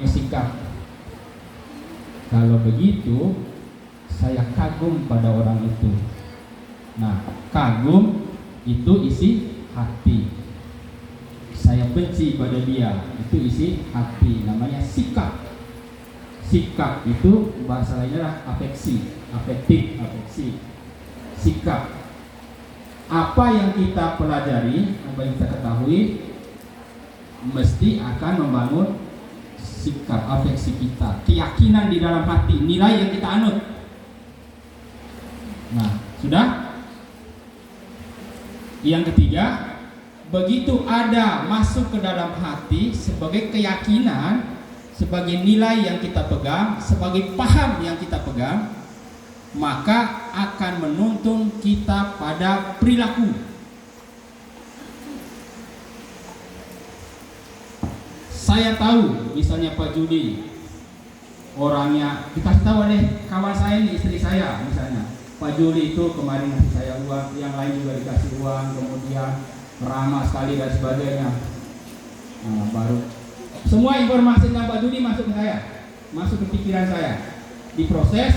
sikap. Kalau begitu, saya kagum pada orang itu. Nah, kagum itu isi hati. Saya benci pada dia, itu isi hati. Namanya sikap. Sikap itu bahasa lainnya adalah afeksi, afektif, afeksi. Sikap. Apa yang kita pelajari, apa yang kita ketahui, mesti akan membangun sikap, afeksi kita, keyakinan di dalam hati, nilai yang kita anut. Nah, sudah? Yang ketiga, begitu ada masuk ke dalam hati sebagai keyakinan, sebagai nilai yang kita pegang, sebagai paham yang kita pegang, maka akan menuntun kita pada perilaku. Saya tahu, misalnya Pak Judi, orangnya, kita tahu deh, kawan saya ini, istri saya misalnya, Pak Juli itu kemarin ngasih saya uang, yang lain juga dikasih uang, kemudian ramah sekali dan sebagainya. Nah, baru semua informasi tentang Pak Juli masuk ke saya, masuk ke pikiran saya, diproses,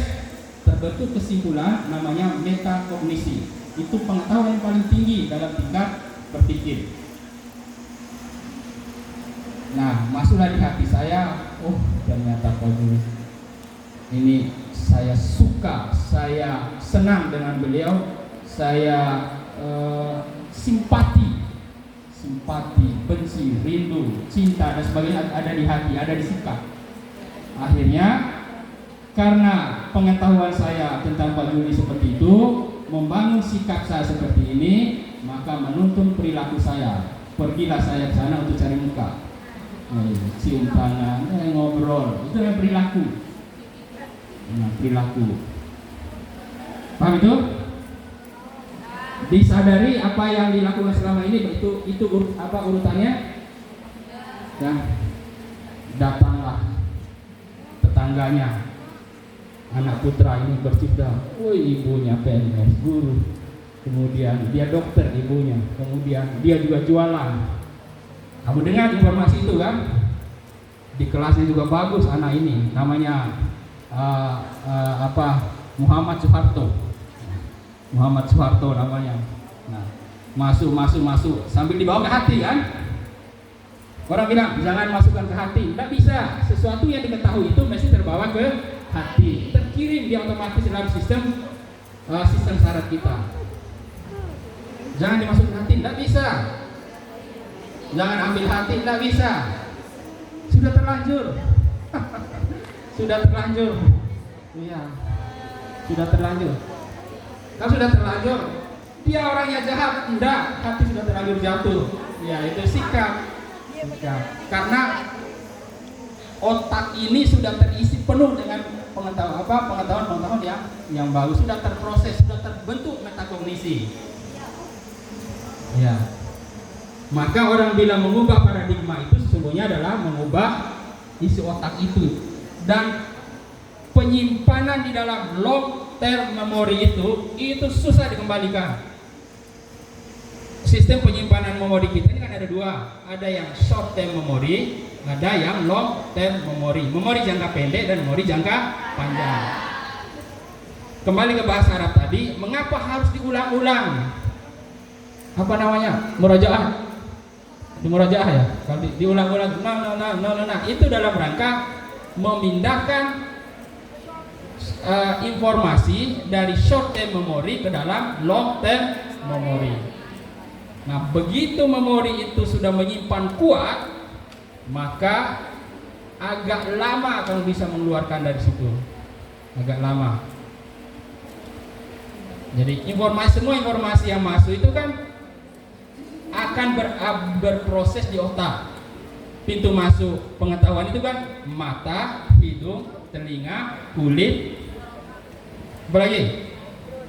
terbentuk kesimpulan namanya metakognisi. Itu pengetahuan yang paling tinggi dalam tingkat berpikir. Nah, masuklah di hati saya, oh ternyata Pak Juli ini saya suka, saya senang dengan beliau, saya simpati, benci, rindu, cinta dan sebagainya ada di hati, ada di sikap. Akhirnya karena pengetahuan saya tentang Pak Juli seperti itu, membangun sikap saya seperti ini, maka menuntun perilaku saya. Pergilah saya ke sana untuk cari muka, cium tangan, ngobrol, itu yang perilaku. Nah, perilaku. Paham itu? Disadari apa yang dilakukan selama ini, itu urutannya? Ya. Datanglah tetangganya, anak putra ini bercita, woi ibunya PNS, guru, kemudian dia dokter ibunya, kemudian dia juga jualan. Kamu dengar informasi itu kan? Di kelasnya juga bagus anak ini, namanya Muhammad Soeharto namanya. Nah, masuk sambil dibawa ke hati kan? Orang bilang jangan masukkan ke hati, tidak bisa. Sesuatu yang diketahui itu mesti terbawa ke hati, terkirim dia otomatis dalam sistem saraf kita. Jangan dimasukkan ke hati, tidak bisa. Jangan ambil hati, tidak bisa. Sudah terlanjur. Sudah terlanjur. Iya. Sudah terlanjur. Kalau sudah terlanjur, dia orangnya jahat, enggak, hati sudah terlanjur jatuh. Ya, itu sikap. Karena otak ini sudah terisi penuh dengan pengetahuan yang bagus, sudah terproses, sudah terbentuk metakognisi. Ya. Maka orang bilang mengubah paradigma itu sesungguhnya adalah mengubah isi otak itu. Dan penyimpanan di dalam long term memory itu susah dikembalikan. Sistem penyimpanan memori kita ini kan ada dua, ada yang short term memory, ada yang long term memory. Memori jangka pendek dan memori jangka panjang. Kembali ke bahasa Arab tadi, mengapa harus diulang-ulang? Apa namanya? Murajaah. Di murajaah ya, kalau diulang-ulang, nah, itu dalam rangka memindahkan informasi dari short term memory ke dalam long term memory. Nah, begitu memori itu sudah menyimpan kuat, maka agak lama kamu bisa mengeluarkan dari situ. Agak lama. Jadi semua informasi yang masuk itu kan akan berproses di otak. Pintu masuk pengetahuan itu kan mata, hidung, telinga, kulit, apalagi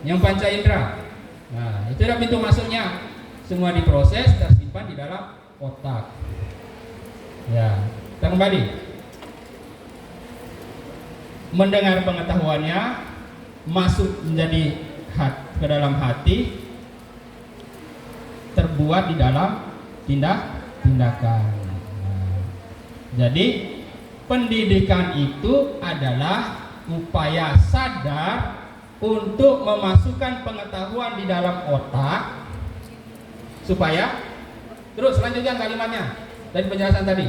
yang panca indera. Nah, itu adalah pintu masuknya. Semua diproses, tersimpan di dalam otak. Ya, kita kembali. Mendengar pengetahuannya masuk menjadi ke dalam hati, terbuat di dalam tindakan. Nah, jadi pendidikan itu adalah upaya sadar untuk memasukkan pengetahuan di dalam otak supaya, terus lanjutkan kalimatnya dari penjelasan tadi,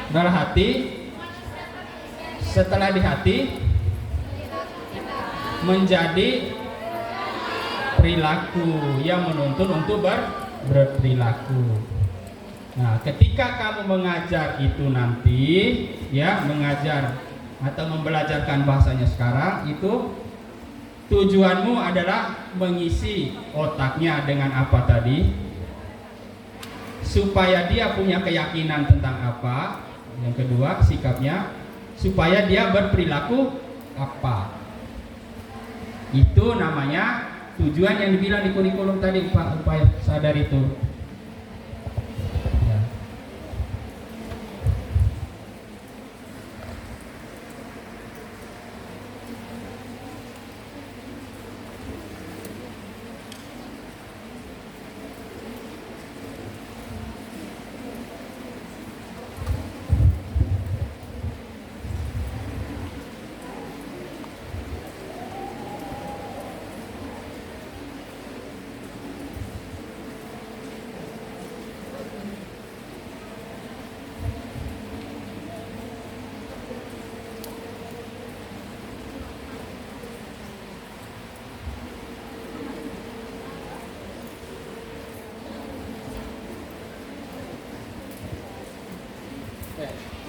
dalam hati, setelah di hati menjadi perilaku yang menuntun untuk berperilaku. Nah, ketika kamu mengajar itu nanti, ya, mengajar atau membelajarkan bahasanya sekarang, itu tujuanmu adalah mengisi otaknya dengan apa tadi, supaya dia punya keyakinan tentang apa. Yang kedua, sikapnya, supaya dia berperilaku apa. Itu namanya tujuan yang dibilang di kurikulum tadi, upaya sadar itu.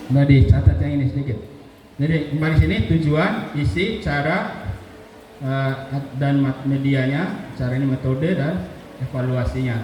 Nah, dicatat yang ini sedikit. Jadi kembali sini, tujuan, isi, cara, dan medianya, cara ini metode dan evaluasinya.